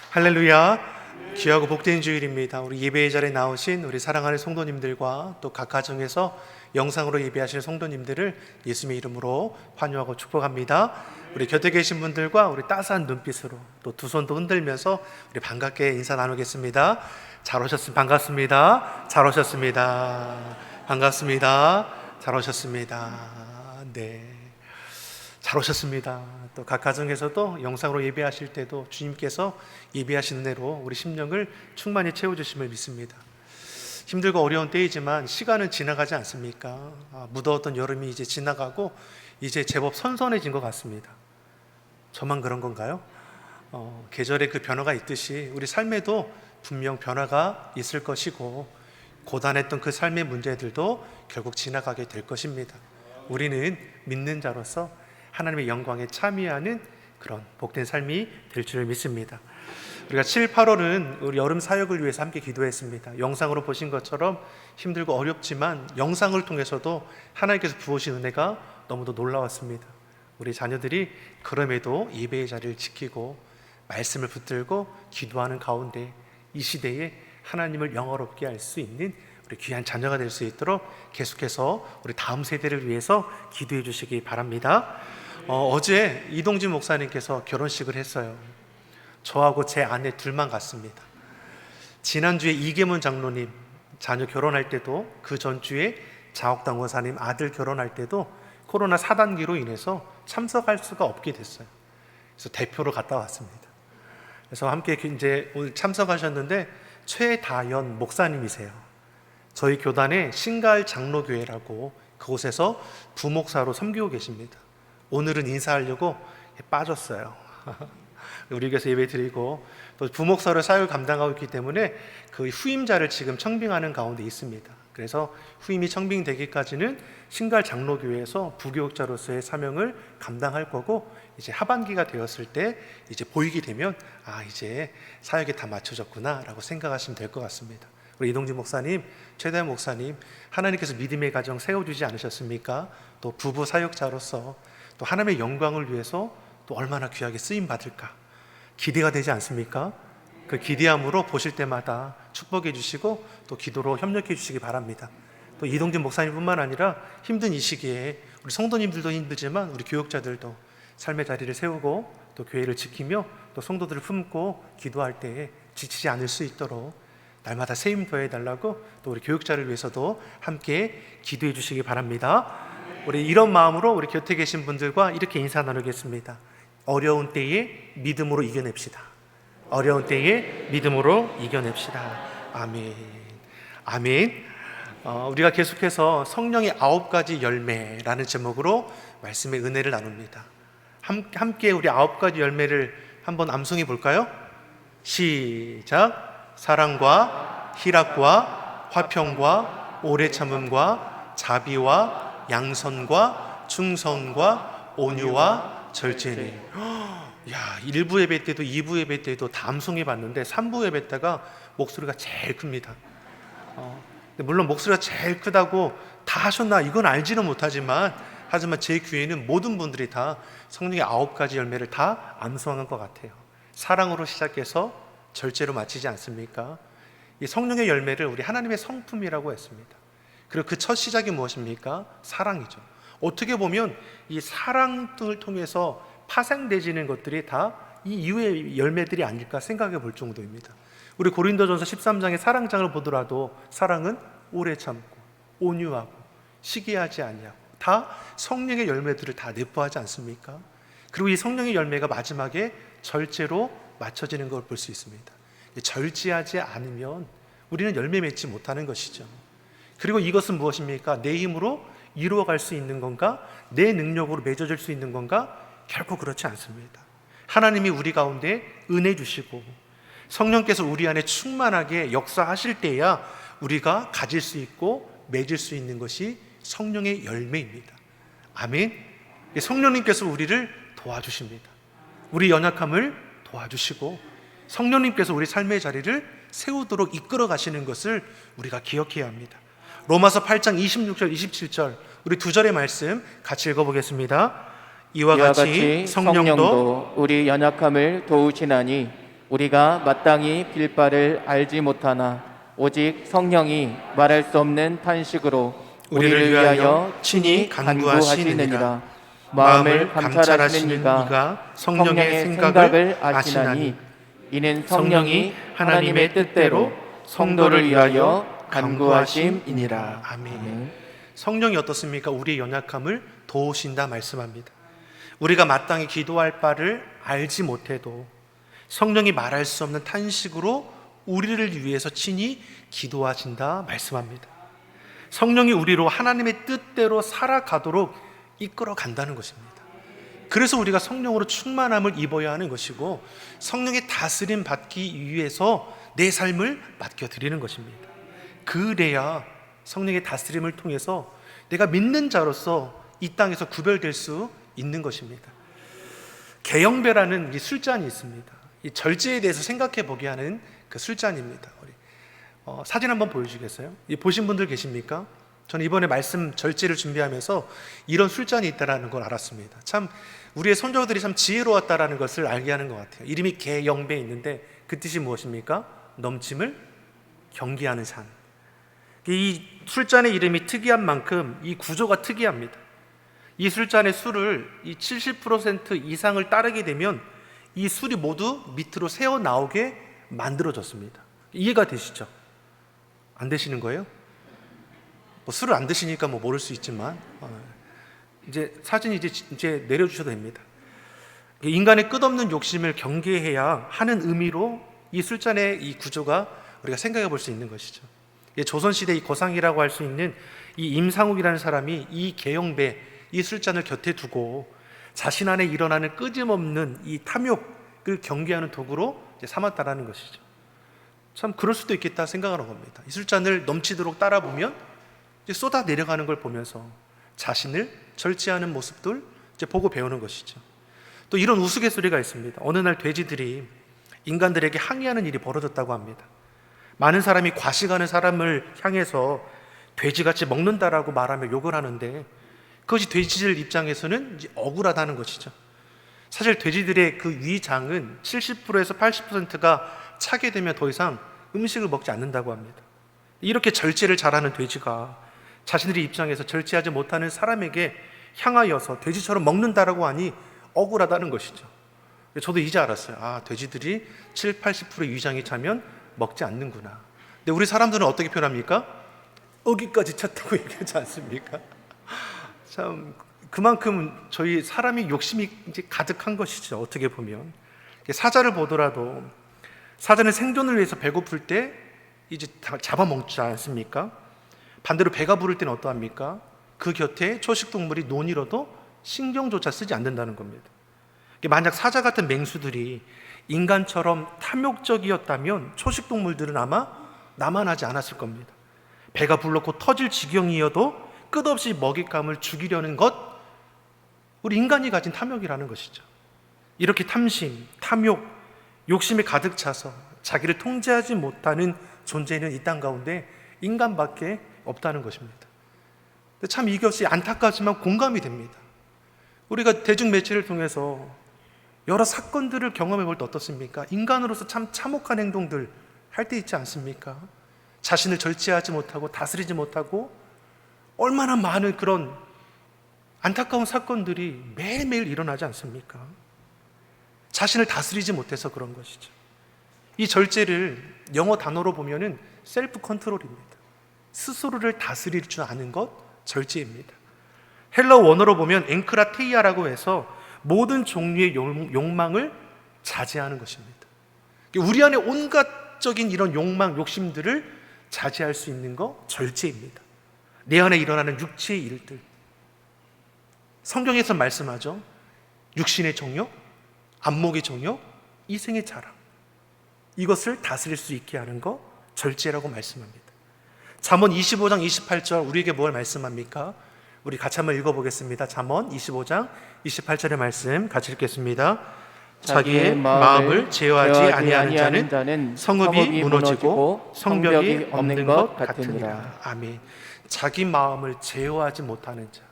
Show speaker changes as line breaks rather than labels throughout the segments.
할렐루야. 귀하고 복된 주일입니다. 우리 예배의 자리에 나오신 우리 사랑하는 성도님들과 또 각 가정에서 영상으로 예배하시는 성도님들을 예수님의 이름으로 환영하고 축복합니다. 우리 곁에 계신 분들과 우리 따스한 눈빛으로 또 두 손도 흔들면서 우리 반갑게 인사 나누겠습니다. 잘 오셨습니다. 반갑습니다. 잘 오셨습니다. 반갑습니다. 잘 오셨습니다. 네. 잘 오셨습니다. 또 각 가정에서도 영상으로 예배하실 때도 주님께서 예배하시는 대로 우리 심령을 충만히 채워주심을 믿습니다. 힘들고 어려운 때이지만 시간은 지나가지 않습니까? 무더웠던 여름이 이제 지나가고 이제 제법 선선해진 것 같습니다. 저만 그런 건가요? 계절의 그 변화가 있듯이 우리 삶에도 분명 변화가 있을 것이고 고단했던 그 삶의 문제들도 결국 지나가게 될 것입니다. 우리는 믿는 자로서 하나님의 영광에 참여하는 그런 복된 삶이 될 줄 믿습니다. 우리가 7, 8월은 우리 여름 사역을 위해서 함께 기도했습니다. 영상으로 보신 것처럼 힘들고 어렵지만 영상을 통해서도 하나님께서 부으신 은혜가 너무도 놀라웠습니다. 우리 자녀들이 그럼에도 예배의 자리를 지키고 말씀을 붙들고 기도하는 가운데 이 시대에 하나님을 영화롭게 할 수 있는 우리 귀한 자녀가 될 수 있도록 계속해서 우리 다음 세대를 위해서 기도해 주시기 바랍니다. 어제 이동진 목사님께서 결혼식을 했어요. 저하고 제 아내 둘만 갔습니다. 지난주에 이계문 장로님 자녀 결혼할 때도, 그 전주에 자옥당 원사님 아들 결혼할 때도 코로나 4단계로 인해서 참석할 수가 없게 됐어요. 그래서 대표로 갔다 왔습니다. 그래서 함께 이제 오늘 참석하셨는데 최다연 목사님이세요. 저희 교단의 신가을 장로교회라고 그곳에서 부목사로 섬기고 계십니다. 오늘은 인사하려고 빠졌어요. 우리 교회에서 예배 드리고 또 부목사로 사역을 감당하고 있기 때문에 그 후임자를 지금 청빙하는 가운데 있습니다. 그래서 후임이 청빙되기까지는 신가을 장로교회에서 부교육자로서의 사명을 감당할 거고, 이제 하반기가 되었을 때 이제 보이게 되면 이제 사역이 다 맞춰졌구나 라고 생각하시면 될 것 같습니다. 우리 이동진 목사님, 최다현 목사님, 하나님께서 믿음의 가정 세워주지 않으셨습니까? 또 부부 사역자로서 또 하나님의 영광을 위해서 또 얼마나 귀하게 쓰임 받을까 기대가 되지 않습니까? 그 기대함으로 보실 때마다 축복해 주시고 또 기도로 협력해 주시기 바랍니다. 또 이동진 목사님뿐만 아니라 힘든 이 시기에 우리 성도님들도 힘들지만 우리 교육자들도 삶의 자리를 세우고 또 교회를 지키며 또 성도들을 품고 기도할 때에 지치지 않을 수 있도록 날마다 세임 더해달라고 또 우리 교육자를 위해서도 함께 기도해 주시기 바랍니다. 우리 이런 마음으로 우리 곁에 계신 분들과 이렇게 인사 나누겠습니다. 어려운 때에 믿음으로 이겨냅시다. 어려운 때에 믿음으로 이겨냅시다. 아멘. 아멘. 우리가 계속해서 성령의 9가지 열매라는 제목으로 말씀의 은혜를 나눕니다. 함께 우리 9가지 열매를 한번 암송해 볼까요? 시작. 사랑과 희락과 화평과 오래 참음과 자비와 양선과 충성과 온유와 절제니. 1부 예배 때도 2부 예배 때도 다 암송해 봤는데 3부 예배 때가 목소리가 제일 큽니다. 물론 목소리가 제일 크다고 다 하셨나 이건 알지는 못하지만 하지만 제 교회는 모든 분들이 다 성령의 9가지 열매를 다 암송한 것 같아요. 사랑으로 시작해서 절제로 마치지 않습니까? 이 성령의 열매를 우리 하나님의 성품이라고 했습니다. 그리고 그 첫 시작이 무엇입니까? 사랑이죠. 어떻게 보면 이 사랑을 통해서 파생되지는 것들이 다 이 이후의 열매들이 아닐까 생각해 볼 정도입니다. 우리 고린도전서 13장의 사랑장을 보더라도 사랑은 오래 참고 온유하고 시기하지 아니하고 다 성령의 열매들을 다 내포하지 않습니까? 그리고 이 성령의 열매가 마지막에 절제로 맞춰지는 걸 볼 수 있습니다. 절제하지 않으면 우리는 열매 맺지 못하는 것이죠. 그리고 이것은 무엇입니까? 내 힘으로 이루어갈 수 있는 건가? 내 능력으로 맺어질 수 있는 건가? 결코 그렇지 않습니다. 하나님이 우리 가운데 은혜 주시고 성령께서 우리 안에 충만하게 역사하실 때야 우리가 가질 수 있고 맺을 수 있는 것이 성령의 열매입니다. 아멘. 성령님께서 우리를 도와주십니다. 우리 연약함을 도와주시고 성령님께서 우리 삶의 자리를 세우도록 이끌어 가시는 것을 우리가 기억해야 합니다. 로마서 8장 26절 27절 우리 두 절의 말씀 같이 읽어보겠습니다. 이와 같이 성령도
우리 연약함을 도우시나니 우리가 마땅히 빌 바를 알지 못하나 오직 성령이 말할 수 없는 탄식으로 우리를 위하여 친히 간구하시느니라. 마음을 감찰하시는 이가 성령의 생각을 아시나니 이는 성령이 하나님의 뜻대로 성도를 위하여 간구하심이니라.
아멘. 성령이 어떻습니까? 우리의 연약함을 도우신다 말씀합니다. 우리가 마땅히 기도할 바를 알지 못해도 성령이 말할 수 없는 탄식으로 우리를 위해서 친히 기도하신다 말씀합니다. 성령이 우리로 하나님의 뜻대로 살아가도록 이끌어 간다는 것입니다. 그래서 우리가 성령으로 충만함을 입어야 하는 것이고 성령의 다스림 받기 위해서 내 삶을 맡겨드리는 것입니다. 그래야 성령의 다스림을 통해서 내가 믿는 자로서 이 땅에서 구별될 수 있는 것입니다. 개영배라는 이 술잔이 있습니다. 이 절제에 대해서 생각해 보게 하는 그 술잔입니다. 사진 한번 보여주시겠어요? 보신 분들 계십니까? 저는 이번에 말씀 절제를 준비하면서 이런 술잔이 있다는 걸 알았습니다. 참 우리의 선조들이 참 지혜로웠다라는 것을 알게 하는 것 같아요. 이름이 개영배 있는데 그 뜻이 무엇입니까? 넘침을 경계하는 산. 이 술잔의 이름이 특이한 만큼 이 구조가 특이합니다. 이 술잔의 술을 이 70% 이상을 따르게 되면 이 술이 모두 밑으로 새어 나오게 만들어졌습니다. 이해가 되시죠? 안 되시는 거예요? 술을 안 드시니까 모를 수 있지만 이제 사진 이제 내려주셔도 됩니다. 인간의 끝없는 욕심을 경계해야 하는 의미로 이 술잔의 이 구조가 우리가 생각해 볼 수 있는 것이죠. 조선시대 이 거상이라고 할 수 있는 이 임상욱이라는 사람이 이 개영배, 이 술잔을 곁에 두고 자신 안에 일어나는 끄짐없는 이 탐욕을 경계하는 도구로 삼았다라는 것이죠. 참 그럴 수도 있겠다 생각하는 겁니다. 이 술잔을 넘치도록 따라 보면 쏟아 내려가는 걸 보면서 자신을 절제하는 모습들 보고 배우는 것이죠. 또 이런 우스갯소리가 있습니다. 어느 날 돼지들이 인간들에게 항의하는 일이 벌어졌다고 합니다. 많은 사람이 과식하는 사람을 향해서 돼지같이 먹는다라고 말하며 욕을 하는데 그것이 돼지들 입장에서는 이제 억울하다는 것이죠. 사실 돼지들의 그 위장은 70%에서 80%가 차게 되면 더 이상 음식을 먹지 않는다고 합니다. 이렇게 절제를 잘하는 돼지가 자신들의 입장에서 절제하지 못하는 사람에게 향하여서 돼지처럼 먹는다라고 하니 억울하다는 것이죠. 저도 이제 알았어요. 돼지들이 7, 80% 위장이 차면 먹지 않는구나. 근데 우리 사람들은 어떻게 표현합니까? 어기까지 찼다고 얘기하지 않습니까? 참 그만큼 저희 사람이 욕심이 이제 가득한 것이죠. 어떻게 보면 사자를 보더라도 사자는 생존을 위해서 배고플 때 이제 잡아먹지 않습니까? 반대로 배가 부를 때는 어떠합니까? 그 곁에 초식동물이 논이라도 신경조차 쓰지 않는다는 겁니다. 만약 사자 같은 맹수들이 인간처럼 탐욕적이었다면 초식동물들은 아마 남아나지 않았을 겁니다. 배가 불렀고 터질 지경이어도 끝없이 먹잇감을 죽이려는 것, 우리 인간이 가진 탐욕이라는 것이죠. 이렇게 탐심, 탐욕, 욕심이 가득 차서 자기를 통제하지 못하는 존재는 이 땅 가운데 인간밖에 없다는 것입니다. 참 이것이 안타깝지만 공감이 됩니다. 우리가 대중매체를 통해서 여러 사건들을 경험해 볼 때 어떻습니까? 인간으로서 참 참혹한 행동들 할 때 있지 않습니까? 자신을 절제하지 못하고 다스리지 못하고 얼마나 많은 그런 안타까운 사건들이 매일매일 일어나지 않습니까? 자신을 다스리지 못해서 그런 것이죠. 이 절제를 영어 단어로 보면은 셀프 컨트롤입니다. 스스로를 다스릴 줄 아는 것, 절제입니다. 헬러 원어로 보면 앵크라테이아라고 해서 모든 종류의 욕망을 자제하는 것입니다. 우리 안에 온갖적인 이런 욕망, 욕심들을 자제할 수 있는 것, 절제입니다. 내 안에 일어나는 육체의 일들. 성경에서 말씀하죠. 육신의 정욕, 안목의 정욕, 이생의 자랑. 이것을 다스릴 수 있게 하는 것, 절제라고 말씀합니다. 잠언 25장 28절 우리에게 뭘 말씀합니까? 우리 같이 한번 읽어보겠습니다. 잠언 25장 28절의 말씀 같이 읽겠습니다. 자기의 마음을 제어하지 아니하는 자는 성읍이 무너지고 성벽이 없는 것 같으니라. 아멘. 자기 마음을 제어하지 못하는 자,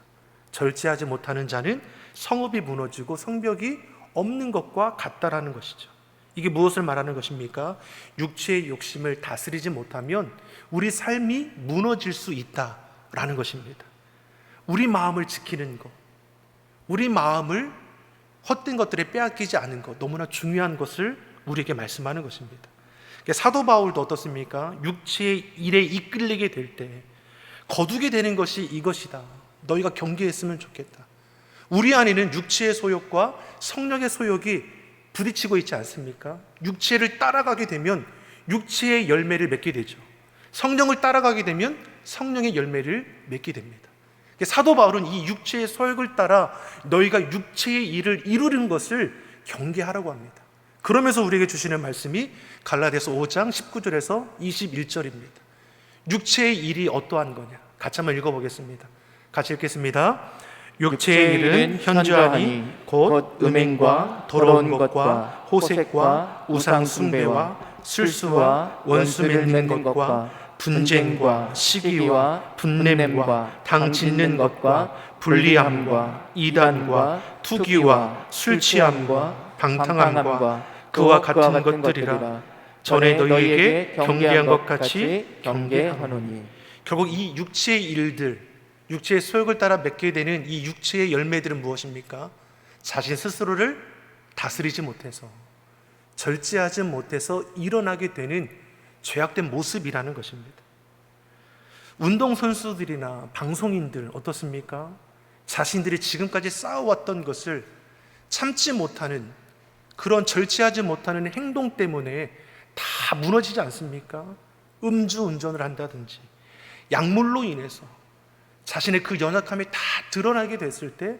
절제하지 못하는 자는 성읍이 무너지고 성벽이 없는 것과 같다라는 것이죠. 이게 무엇을 말하는 것입니까? 육체의 욕심을 다스리지 못하면 우리 삶이 무너질 수 있다라는 것입니다. 우리 마음을 지키는 것, 우리 마음을 헛된 것들에 빼앗기지 않은 것, 너무나 중요한 것을 우리에게 말씀하는 것입니다. 사도 바울도 어떻습니까? 육체의 일에 이끌리게 될 때 거두게 되는 것이 이것이다. 너희가 경계했으면 좋겠다. 우리 안에는 육체의 소욕과 성령의 소욕이 부딪히고 있지 않습니까? 육체를 따라가게 되면 육체의 열매를 맺게 되죠. 성령을 따라가게 되면 성령의 열매를 맺게 됩니다. 사도 바울은 이 육체의 소욕을 따라 너희가 육체의 일을 이루는 것을 경계하라고 합니다. 그러면서 우리에게 주시는 말씀이 갈라디아서 5장 19절에서 21절입니다. 육체의 일이 어떠한 거냐? 같이 한번 읽어보겠습니다. 같이 읽겠습니다. 육체의 일은 현저하니 곧 음행과 더러운 것과 호색과 우상 숭배와 술수와 원수 맺는 것과 분쟁과 시기와 분냄과 당 짓는 것과 불리함과 이단과 투기와 술 취함과 방탕함과 그와 같은 것들이라. 전에 너희에게 경계한 것 같이 경계하노니. 결국 이 육체의 일들, 육체의 소욕을 따라 맺게 되는 이 육체의 열매들은 무엇입니까? 자신 스스로를 다스리지 못해서, 절제하지 못해서 일어나게 되는 죄악된 모습이라는 것입니다. 운동선수들이나 방송인들 어떻습니까? 자신들이 지금까지 쌓아왔던 것을 참지 못하는, 그런 절제하지 못하는 행동 때문에 다 무너지지 않습니까? 음주운전을 한다든지 약물로 인해서 자신의 그 연약함이 다 드러나게 됐을 때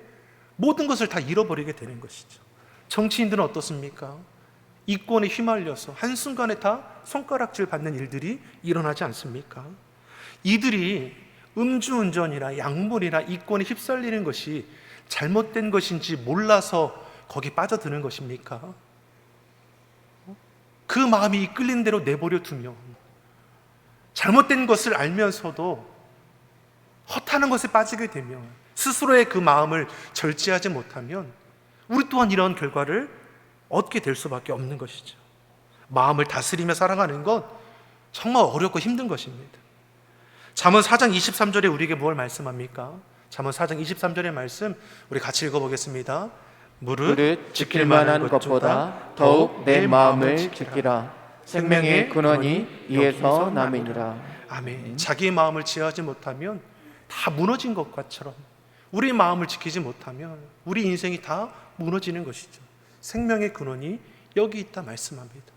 모든 것을 다 잃어버리게 되는 것이죠. 정치인들은 어떻습니까? 이권에 휘말려서 한순간에 다 손가락질 받는 일들이 일어나지 않습니까? 이들이 음주운전이나 약물이나 이권에 휩쓸리는 것이 잘못된 것인지 몰라서 거기에 빠져드는 것입니까? 그 마음이 이끌리는 대로 내버려 두면, 잘못된 것을 알면서도 헛하는 것에 빠지게 되면, 스스로의 그 마음을 절제하지 못하면 우리 또한 이런 결과를 얻게 될 수밖에 없는 것이죠. 마음을 다스리며 살아가는 것 정말 어렵고 힘든 것입니다. 잠언 4장 23절에 우리에게 무엇을 말씀합니까? 잠언 4장 23절의 말씀 우리 같이 읽어보겠습니다. 무릇
지킬 만한 것보다 더욱 내 마음을 지키라. 생명의 근원이 이에서 남이니라.
아멘. 자기의 마음을 지하지 못하면 다 무너진 것처럼, 우리 마음을 지키지 못하면 우리 인생이 다 무너지는 것이죠. 생명의 근원이 여기 있다 말씀합니다.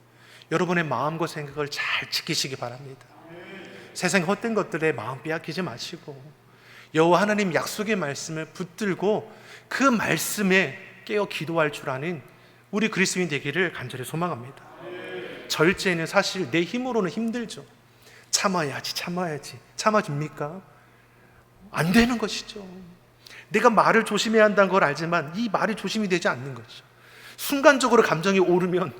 여러분의 마음과 생각을 잘 지키시기 바랍니다. 세상 헛된 것들에 마음 빼앗기지 마시고 여호와 하나님 약속의 말씀을 붙들고 그 말씀에 깨어 기도할 줄 아는 우리 그리스도인 되기를 간절히 소망합니다. 절제는 사실 내 힘으로는 힘들죠. 참아야지 참아줍니까? 안 되는 것이죠. 내가 말을 조심해야 한다는 걸 알지만 이 말이 조심이 되지 않는 것이죠. 순간적으로 감정이 오르면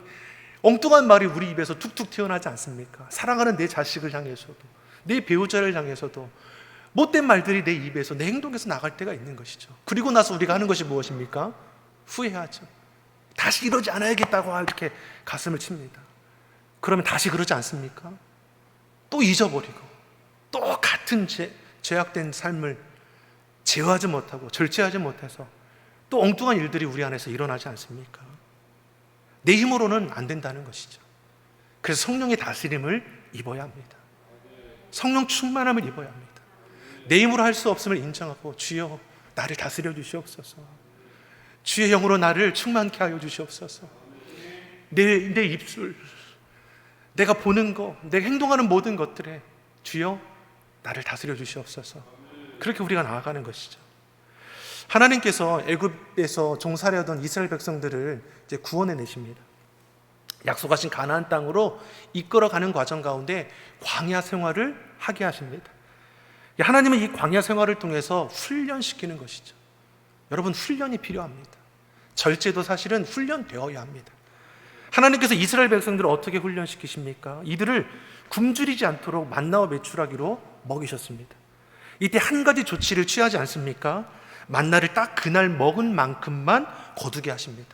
엉뚱한 말이 우리 입에서 툭툭 튀어나지 않습니까? 사랑하는 내 자식을 향해서도, 내 배우자를 향해서도 못된 말들이 내 입에서, 내 행동에서 나갈 때가 있는 것이죠. 그리고 나서 우리가 하는 것이 무엇입니까? 후회하죠. 다시 이러지 않아야겠다고 이렇게 가슴을 칩니다. 그러면 다시 그러지 않습니까? 또 잊어버리고 또 같은 죄악된 삶을 제어하지 못하고 절제하지 못해서 또 엉뚱한 일들이 우리 안에서 일어나지 않습니까? 내 힘으로는 안 된다는 것이죠. 그래서 성령의 다스림을 입어야 합니다. 성령 충만함을 입어야 합니다. 내 힘으로 할 수 없음을 인정하고, 주여 나를 다스려 주시옵소서, 주의 영으로 나를 충만케 하여 주시옵소서, 내 입술, 내가 보는 것, 내가 행동하는 모든 것들에 주여 나를 다스려 주시옵소서. 그렇게 우리가 나아가는 것이죠. 하나님께서 애굽에서 종살이하던 이스라엘 백성들을 이제 구원해 내십니다. 약속하신 가나안 땅으로 이끌어가는 과정 가운데 광야 생활을 하게 하십니다. 하나님은 이 광야 생활을 통해서 훈련시키는 것이죠. 여러분, 훈련이 필요합니다. 절제도 사실은 훈련되어야 합니다. 하나님께서 이스라엘 백성들을 어떻게 훈련시키십니까? 이들을 굶주리지 않도록 만나와 메추라기로 먹이셨습니다. 이때 한 가지 조치를 취하지 않습니까? 만나를 딱 그날 먹은 만큼만 거두게 하십니다.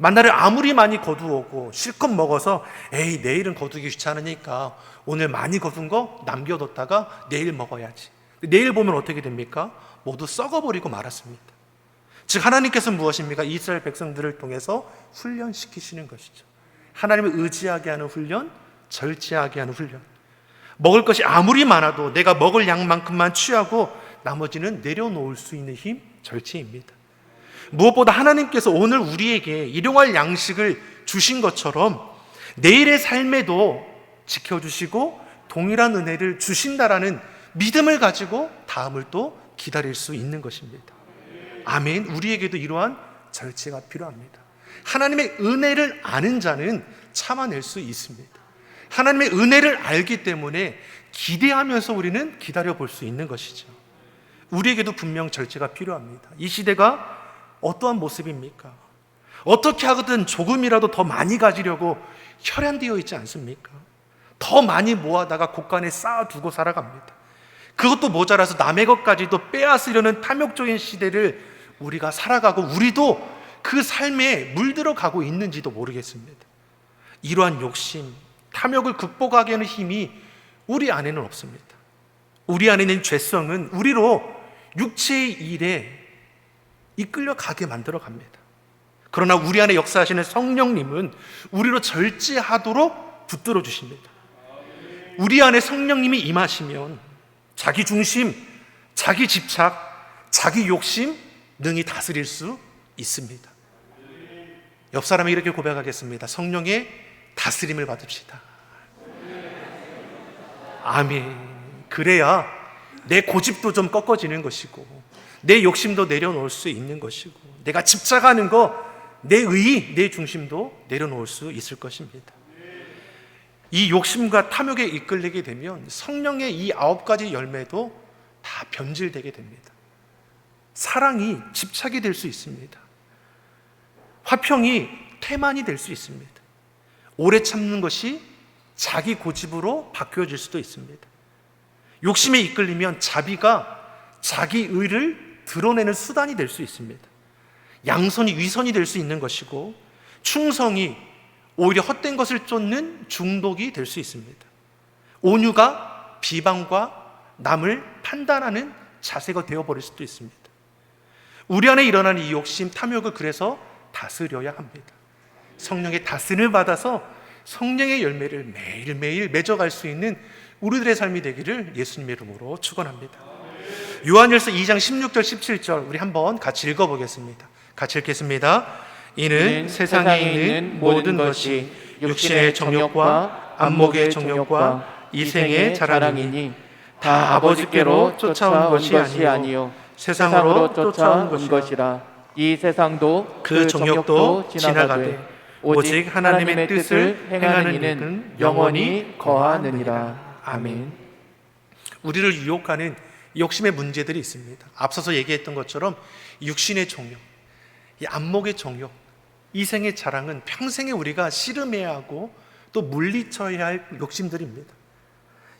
만나를 아무리 많이 거두오고 실컷 먹어서 에이 내일은 거두기 귀찮으니까 오늘 많이 거둔 거 남겨뒀다가 내일 먹어야지. 내일 보면 어떻게 됩니까? 모두 썩어버리고 말았습니다. 즉 하나님께서 무엇입니까? 이스라엘 백성들을 통해서 훈련시키시는 것이죠. 하나님을 의지하게 하는 훈련, 절제하게 하는 훈련. 먹을 것이 아무리 많아도 내가 먹을 양만큼만 취하고 나머지는 내려놓을 수 있는 힘, 절제입니다. 무엇보다 하나님께서 오늘 우리에게 일용할 양식을 주신 것처럼 내일의 삶에도 지켜주시고 동일한 은혜를 주신다라는 믿음을 가지고 다음을 또 기다릴 수 있는 것입니다. 아멘. 우리에게도 이러한 절제가 필요합니다. 하나님의 은혜를 아는 자는 참아낼 수 있습니다. 하나님의 은혜를 알기 때문에 기대하면서 우리는 기다려볼 수 있는 것이죠. 우리에게도 분명 절제가 필요합니다. 이 시대가 어떠한 모습입니까? 어떻게 하든 조금이라도 더 많이 가지려고 혈안되어 있지 않습니까? 더 많이 모아다가 곳간에 쌓아두고 살아갑니다. 그것도 모자라서 남의 것까지도 빼앗으려는 탐욕적인 시대를 우리가 살아가고 우리도 그 삶에 물들어가고 있는지도 모르겠습니다. 이러한 욕심, 탐욕을 극복하게 하는 힘이 우리 안에는 없습니다. 우리 안에 있는 죄성은 우리로 육체의 일에 이끌려 가게 만들어 갑니다. 그러나 우리 안에 역사하시는 성령님은 우리로 절제하도록 붙들어 주십니다. 우리 안에 성령님이 임하시면 자기 중심, 자기 집착, 자기 욕심 능히 다스릴 수 있습니다. 옆 사람이 이렇게 고백하겠습니다. 성령의 다스림을 받읍시다. 아멘. 그래야 내 고집도 좀 꺾어지는 것이고 내 욕심도 내려놓을 수 있는 것이고 내가 집착하는 거, 내 의, 내 중심도 내려놓을 수 있을 것입니다. 이 욕심과 탐욕에 이끌리게 되면 성령의 이 9가지 열매도 다 변질되게 됩니다. 사랑이 집착이 될 수 있습니다. 화평이 태만이 될 수 있습니다. 오래 참는 것이 자기 고집으로 바뀌어질 수도 있습니다. 욕심에 이끌리면 자비가 자기 의를 드러내는 수단이 될 수 있습니다. 양선이 위선이 될 수 있는 것이고 충성이 오히려 헛된 것을 쫓는 중독이 될 수 있습니다. 온유가 비방과 남을 판단하는 자세가 되어버릴 수도 있습니다. 우리 안에 일어나는 이 욕심, 탐욕을 그래서 다스려야 합니다. 성령의 다스림을 받아서 성령의 열매를 매일매일 맺어갈 수 있는 우리들의 삶이 되기를 예수님의 이름으로 축원합니다. 요한일서 2장 16절 17절 우리 한번 같이 읽어보겠습니다. 같이 읽겠습니다. 이는 세상에 있는 모든 것이 육신의 정욕과 안목의 정욕과 이생의 자랑이니 다 아버지께로 쫓아온 것이 아니요 세상으로 쫓아온 것이라.
이 세상도
그 정욕도 지나가되 오직 하나님의 뜻을 행하는 이는 영원히 거하느니라. 아멘. 우리를 유혹하는 욕심의 문제들이 있습니다. 앞서서 얘기했던 것처럼 육신의 정욕, 이 안목의 정욕, 이생의 자랑은 평생에 우리가 씨름해야 하고 또 물리쳐야 할 욕심들입니다.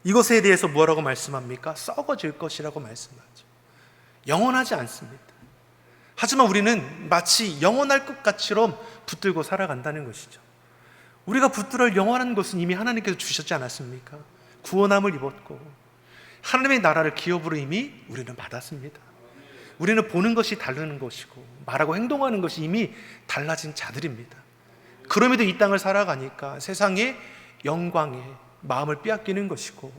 이것에 대해서 뭐라고 말씀합니까? 썩어질 것이라고 말씀하죠. 영원하지 않습니다. 하지만 우리는 마치 영원할 것 같이럼 붙들고 살아간다는 것이죠. 우리가 붙들어 영원한 것은 이미 하나님께서 주셨지 않았습니까? 구원함을 입었고 하나님의 나라를 기업으로 이미 우리는 받았습니다. 우리는 보는 것이 다르는 것이고 말하고 행동하는 것이 이미 달라진 자들입니다. 그럼에도 이 땅을 살아가니까 세상의 영광에 마음을 빼앗기는 것이고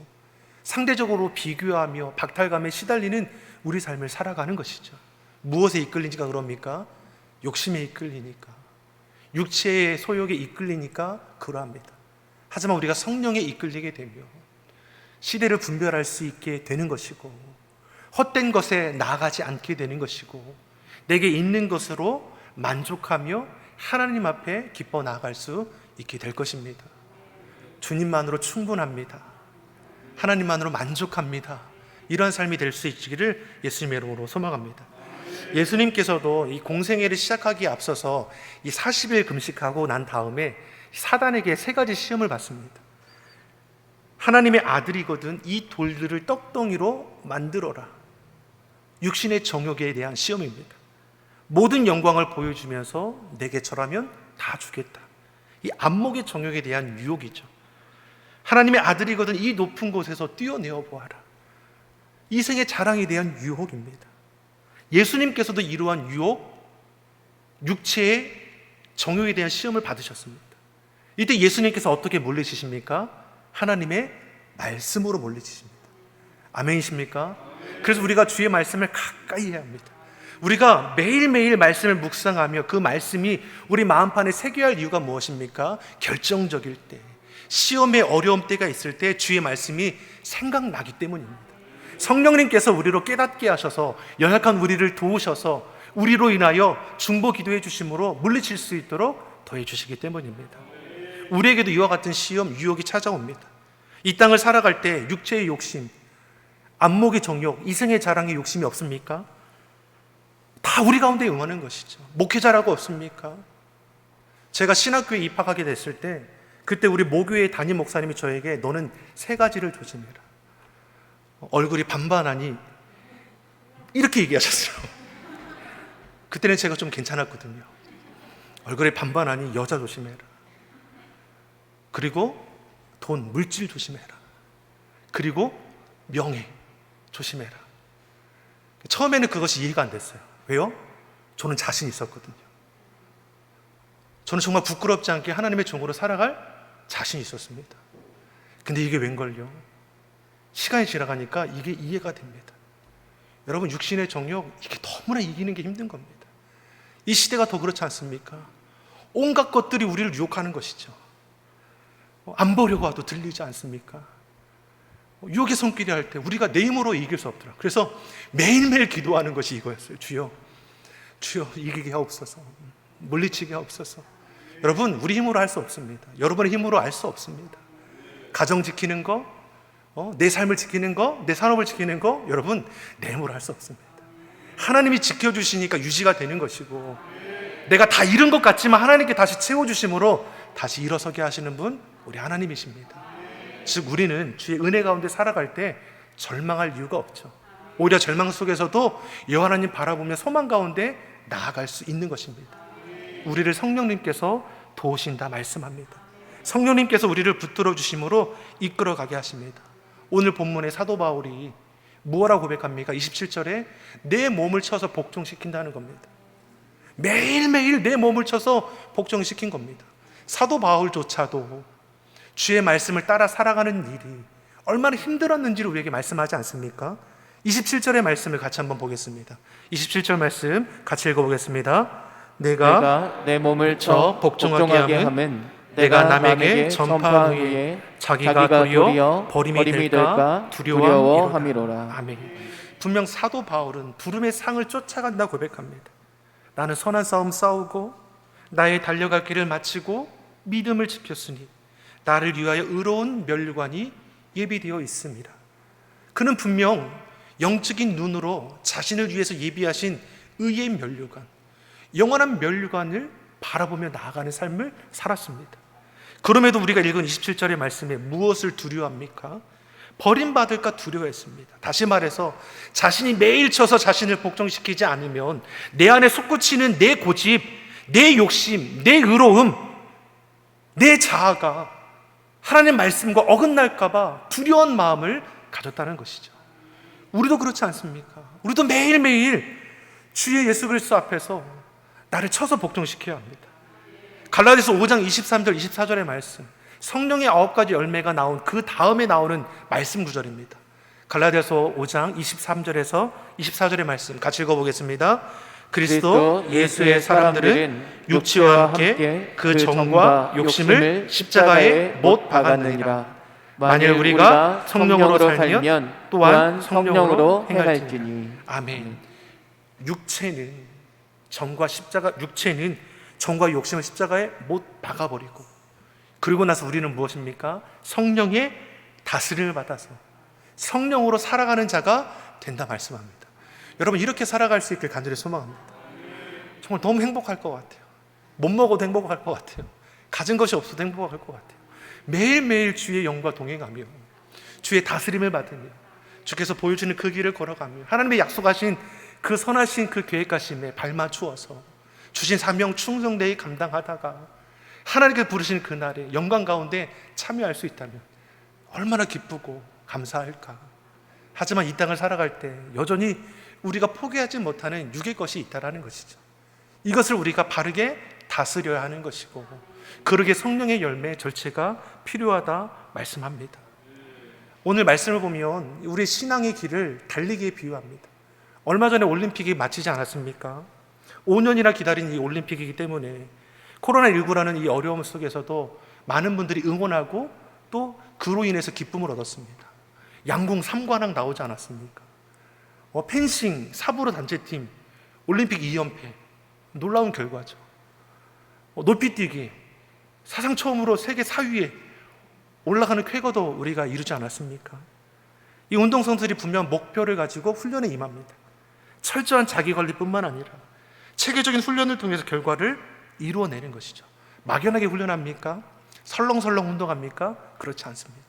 상대적으로 비교하며 박탈감에 시달리는 우리 삶을 살아가는 것이죠. 무엇에 이끌리니까 그럽니까? 욕심에 이끌리니까, 육체의 소욕에 이끌리니까 그러합니다. 하지만 우리가 성령에 이끌리게 되며 시대를 분별할 수 있게 되는 것이고 헛된 것에 나아가지 않게 되는 것이고 내게 있는 것으로 만족하며 하나님 앞에 기뻐 나아갈 수 있게 될 것입니다. 주님만으로 충분합니다. 하나님만으로 만족합니다. 이러한 삶이 될 수 있기를 예수님의 이름으로 소망합니다. 예수님께서도 이 공생애를 시작하기에 앞서서 이 40일 금식하고 난 다음에 사단에게 3가지 시험을 받습니다. 하나님의 아들이거든 이 돌들을 떡덩이로 만들어라. 육신의 정욕에 대한 시험입니다. 모든 영광을 보여주면서 내게 절하면 다 주겠다. 이 안목의 정욕에 대한 유혹이죠. 하나님의 아들이거든 이 높은 곳에서 뛰어내어 보아라. 이생의 자랑에 대한 유혹입니다. 예수님께서도 이러한 유혹, 육체의 정욕에 대한 시험을 받으셨습니다. 이때 예수님께서 어떻게 물리치십니까? 하나님의 말씀으로 물리치십니다. 아멘이십니까? 그래서 우리가 주의 말씀을 가까이 해야 합니다. 우리가 매일매일 말씀을 묵상하며 그 말씀이 우리 마음판에 새겨야 할 이유가 무엇입니까? 결정적일 때, 시험의 어려움 때가 있을 때 주의 말씀이 생각나기 때문입니다. 성령님께서 우리로 깨닫게 하셔서 연약한 우리를 도우셔서 우리로 인하여 중보 기도해 주심으로 물리칠 수 있도록 더해 주시기 때문입니다. 우리에게도 이와 같은 시험, 유혹이 찾아옵니다. 이 땅을 살아갈 때 육체의 욕심, 안목의 정욕, 이생의 자랑의 욕심이 없습니까? 다 우리 가운데 응하는 것이죠. 목회자라고 없습니까? 제가 신학교에 입학하게 됐을 때 그때 우리 모교의 담임 목사님이 저에게 너는 세 가지를 조심해라. 얼굴이 반반하니 이렇게 얘기하셨어요. 그때는 제가 좀 괜찮았거든요. 얼굴이 반반하니 여자 조심해라. 그리고 돈, 물질 조심해라. 그리고 명예 조심해라. 처음에는 그것이 이해가 안 됐어요. 왜요? 저는 자신 있었거든요. 저는 정말 부끄럽지 않게 하나님의 종으로 살아갈 자신이 있었습니다. 근데 이게 웬걸요? 시간이 지나가니까 이게 이해가 됩니다. 여러분, 육신의 정욕, 이게 너무나 이기는 게 힘든 겁니다. 이 시대가 더 그렇지 않습니까? 온갖 것들이 우리를 유혹하는 것이죠. 안 보려고 해도 들리지 않습니까? 유혹의 손길이 할 때 우리가 내 힘으로 이길 수 없더라. 그래서 매일매일 기도하는 것이 이거였어요. 주여, 주여 이기게 하옵소서, 물리치게 하옵소서. 여러분, 우리 힘으로 할 수 없습니다. 여러분의 힘으로 알 수 없습니다. 가정 지키는 거, 내 삶을 지키는 거, 내 산업을 지키는 거, 여러분 내 힘으로 할 수 없습니다. 하나님이 지켜주시니까 유지가 되는 것이고, 내가 다 잃은 것 같지만 하나님께 다시 채워주심으로 다시 일어서게 하시는 분, 우리 하나님이십니다. 즉 우리는 주의 은혜 가운데 살아갈 때 절망할 이유가 없죠. 오히려 절망 속에서도 여호와 하나님 바라보며 소망 가운데 나아갈 수 있는 것입니다. 우리를 성령님께서 도우신다 말씀합니다. 성령님께서 우리를 붙들어 주심으로 이끌어가게 하십니다. 오늘 본문의 사도 바울이 무엇라고 고백합니까? 27절에 내 몸을 쳐서 복종시킨다는 겁니다. 매일매일 내 몸을 쳐서 복종시킨 겁니다. 사도 바울조차도 주의 말씀을 따라 살아가는 일이 얼마나 힘들었는지를 우리에게 말씀하지 않습니까? 27절의 말씀을 같이 한번 보겠습니다. 27절 말씀 같이 읽어보겠습니다. 내가
내 몸을 쳐 복종하게 하면 내가 남에게 전파하기 위해 자기가 도리어 버림이 될까 두려워함이로라.
아멘. 분명 사도 바울은 부름의 상을 쫓아간다 고백합니다. 나는 선한 싸움 싸우고 나의 달려갈 길을 마치고 믿음을 지켰으니 나를 위하여 의로운 면류관이 예비되어 있습니다. 그는 분명 영적인 눈으로 자신을 위해서 예비하신 의의 면류관, 영원한 면류관을 바라보며 나아가는 삶을 살았습니다. 그럼에도 우리가 읽은 27절의 말씀에 무엇을 두려워합니까? 버림받을까 두려워했습니다. 다시 말해서 자신이 매일 쳐서 자신을 복종시키지 않으면 내 안에 솟구치는 내 고집, 내 욕심, 내 의로움, 내 자아가 하나님의 말씀과 어긋날까 봐 두려운 마음을 가졌다는 것이죠. 우리도 그렇지 않습니까? 우리도 매일매일 주의 예수 그리스도 앞에서 나를 쳐서 복종시켜야 합니다. 갈라디아서 5장 23절 24절의 말씀, 성령의 9가지 열매가 나온 그 다음에 나오는 말씀 구절입니다. 갈라디아서 5장 23절에서 24절의 말씀 같이 읽어보겠습니다. 그리스도 예수의 사람들은 육체와 함께 그 정과 욕심을 십자가에 못 박았느니라. 만일 우리가 성령으로 살면 또한 성령으로 행할지니. 아멘. 육체는 정과 욕심을 십자가에 못 박아버리고, 그리고 나서 우리는 무엇입니까? 성령의 다스림을 받아서 성령으로 살아가는 자가 된다 말씀합니다. 여러분, 이렇게 살아갈 수 있길 간절히 소망합니다. 정말 너무 행복할 것 같아요. 못 먹어도 행복할 것 같아요. 가진 것이 없어도 행복할 것 같아요. 매일매일 주의 영과 동행하며 주의 다스림을 받으며 주께서 보여주는 그 길을 걸어가며 하나님의 약속하신 그 선하신 그 계획하심에 발맞추어서 주신 사명 충성되이 감당하다가 하나님께서 부르신 그날에 영광 가운데 참여할 수 있다면 얼마나 기쁘고 감사할까. 하지만 이 땅을 살아갈 때 여전히 우리가 포기하지 못하는 육의 것이 있다는 것이죠. 이것을 우리가 바르게 다스려야 하는 것이고, 그러기에 성령의 열매 절제가 필요하다 말씀합니다. 오늘 말씀을 보면 우리 신앙의 길을 달리기에 비유합니다. 얼마 전에 올림픽이 마치지 않았습니까? 5년이나 기다린 이 올림픽이기 때문에 코로나19라는 이 어려움 속에서도 많은 분들이 응원하고 또 그로 인해서 기쁨을 얻었습니다. 양궁 3관왕 나오지 않았습니까? 펜싱 사부로 단체팀 올림픽 2연패, 놀라운 결과죠. 높이뛰기 사상 처음으로 세계 4위에 올라가는 쾌거도 우리가 이루지 않았습니까? 이 운동선수들이 분명 목표를 가지고 훈련에 임합니다. 철저한 자기관리뿐만 아니라 체계적인 훈련을 통해서 결과를 이루어내는 것이죠. 막연하게 훈련합니까? 설렁설렁 운동합니까? 그렇지 않습니다.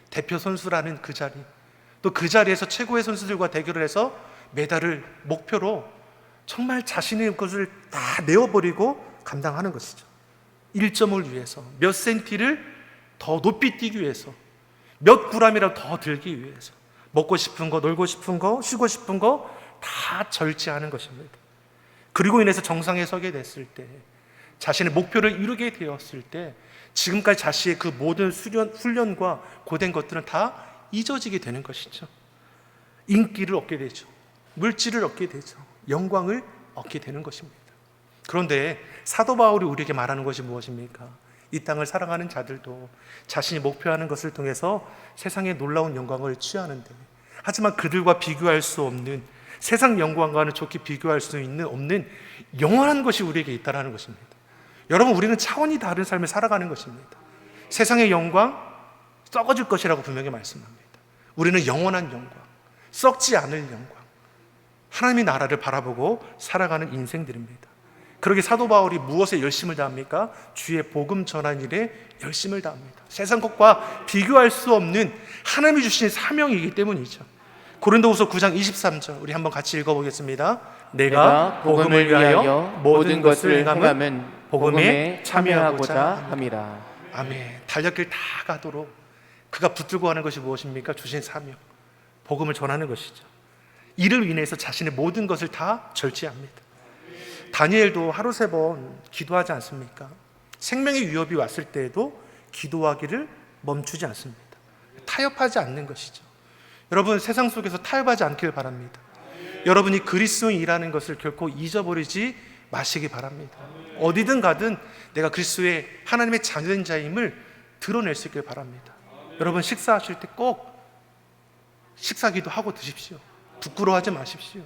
대표 선수라는 그 자리, 또 그 자리에서 최고의 선수들과 대결을 해서 메달을 목표로 정말 자신의 것을 다 내어버리고 감당하는 것이죠. 1점을 위해서, 몇 센티를 더 높이 뛰기 위해서, 몇 그램이라도 더 들기 위해서 먹고 싶은 거, 놀고 싶은 거, 쉬고 싶은 거 다 절제하는 것입니다. 그리고 인해서 정상에 서게 됐을 때, 자신의 목표를 이루게 되었을 때 지금까지 자신의 그 모든 훈련과 고된 것들은 다 잊어지게 되는 것이죠. 인기를 얻게 되죠. 물질을 얻게 되죠. 영광을 얻게 되는 것입니다. 그런데 사도 바울이 우리에게 말하는 것이 무엇입니까? 이 땅을 살아가는 자들도 자신이 목표하는 것을 통해서 세상의 놀라운 영광을 취하는데, 하지만 그들과 비교할 수 없는, 세상 영광과는 좋게 비교할 수 없는 영원한 것이 우리에게 있다는 것입니다. 여러분, 우리는 차원이 다른 삶을 살아가는 것입니다. 세상의 영광 썩어질 것이라고 분명히 말씀합니다. 우리는 영원한 영광, 썩지 않을 영광, 하나님의 나라를 바라보고 살아가는 인생들입니다. 그러게 사도 바울이 무엇에 열심을 다합니까? 주의 복음 전한 일에 열심을 다합니다. 세상 것과 비교할 수 없는 하나님이 주신 사명이기 때문이죠. 고린도후서 9장 23절 우리 한번 같이 읽어보겠습니다. 내가 복음을 위하여 모든 것을 행함은 복음에 참여하고자 함이라. 아멘. 달력길 다 가도록 그가 붙들고 가는 것이 무엇입니까? 주신 사명, 복음을 전하는 것이죠. 이를 인해서 자신의 모든 것을 다 절제합니다. 다니엘도 하루 3번 기도하지 않습니까? 생명의 위협이 왔을 때에도 기도하기를 멈추지 않습니다. 타협하지 않는 것이죠. 여러분, 세상 속에서 타협하지 않길 바랍니다. 여러분이 그리스도인이라는 것을 결코 잊어버리지 마시기 바랍니다. 어디든 가든 내가 그리스도의 하나님의 자녀된 자임을 드러낼 수 있길 바랍니다. 여러분, 식사하실 때 꼭 식사기도 하고 드십시오. 부끄러워하지 마십시오.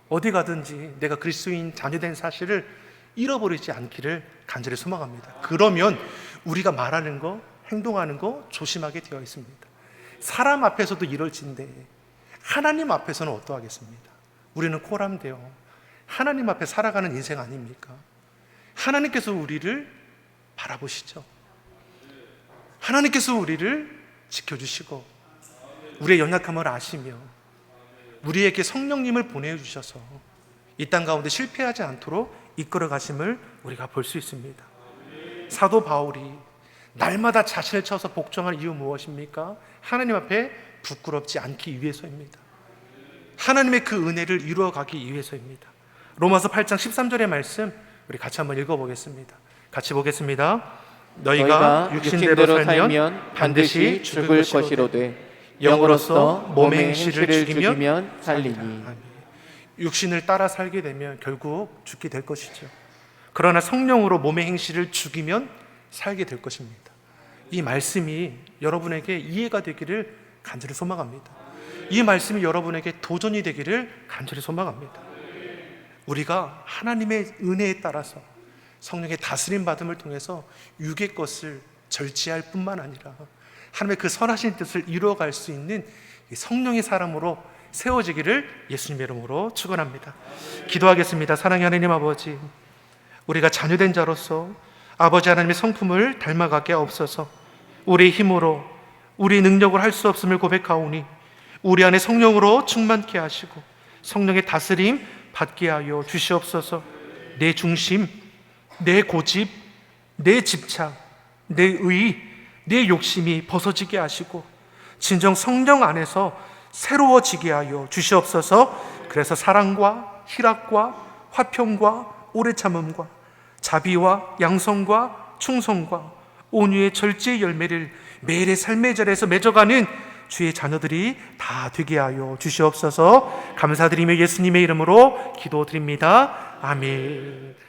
어디 가든지 내가 그리스도인 자녀된 사실을 잃어버리지 않기를 간절히 소망합니다. 그러면 우리가 말하는 거, 행동하는 거 조심하게 되어 있습니다. 사람 앞에서도 이럴진데 하나님 앞에서는 어떠하겠습니까? 우리는 코람되어 하나님 앞에 살아가는 인생 아닙니까? 하나님께서 우리를 바라보시죠. 하나님께서 우리를 지켜주시고 우리의 연약함을 아시며 우리에게 성령님을 보내주셔서 이 땅 가운데 실패하지 않도록 이끌어 가심을 우리가 볼 수 있습니다. 사도 바울이 날마다 자신을 쳐서 복종할 이유 무엇입니까? 하나님 앞에 부끄럽지 않기 위해서입니다. 하나님의 그 은혜를 이루어가기 위해서입니다. 로마서 8장 13절의 말씀 우리 같이 한번 읽어보겠습니다. 같이 보겠습니다. 너희가 육신대로 살면 반드시 죽을 것이로되 영으로서 몸의 행실을 죽이면 살리니. 육신을 따라 살게 되면 결국 죽게 될 것이죠. 그러나 성령으로 몸의 행실을 죽이면 살게 될 것입니다. 이 말씀이 여러분에게 이해가 되기를 간절히 소망합니다. 이 말씀이 여러분에게 도전이 되기를 간절히 소망합니다. 우리가 하나님의 은혜에 따라서 성령의 다스림 받음을 통해서 육의 것을 절제할 뿐만 아니라 하나님의 그 선하신 뜻을 이루어갈 수 있는 성령의 사람으로 세워지기를 예수님의 이름으로 축원합니다. 기도하겠습니다. 사랑의 하나님 아버지, 우리가 자녀된 자로서 아버지 하나님의 성품을 닮아가게 하옵소서. 우리의 힘으로 우리 능력을 할 수 없음을 고백하오니 우리 안에 성령으로 충만케 하시고 성령의 다스림 받게 하여 주시옵소서. 내 중심, 내 고집, 내 집착, 내 의, 내 욕심이 벗어지게 하시고 진정 성령 안에서 새로워지게 하여 주시옵소서. 그래서 사랑과 희락과 화평과 오래 참음과 자비와 양성과 충성과 온유의 절제의 열매를 매일의 삶의 자리에서 맺어가는 주의 자녀들이 다 되게 하여 주시옵소서. 감사드리며 예수님의 이름으로 기도드립니다. 아멘.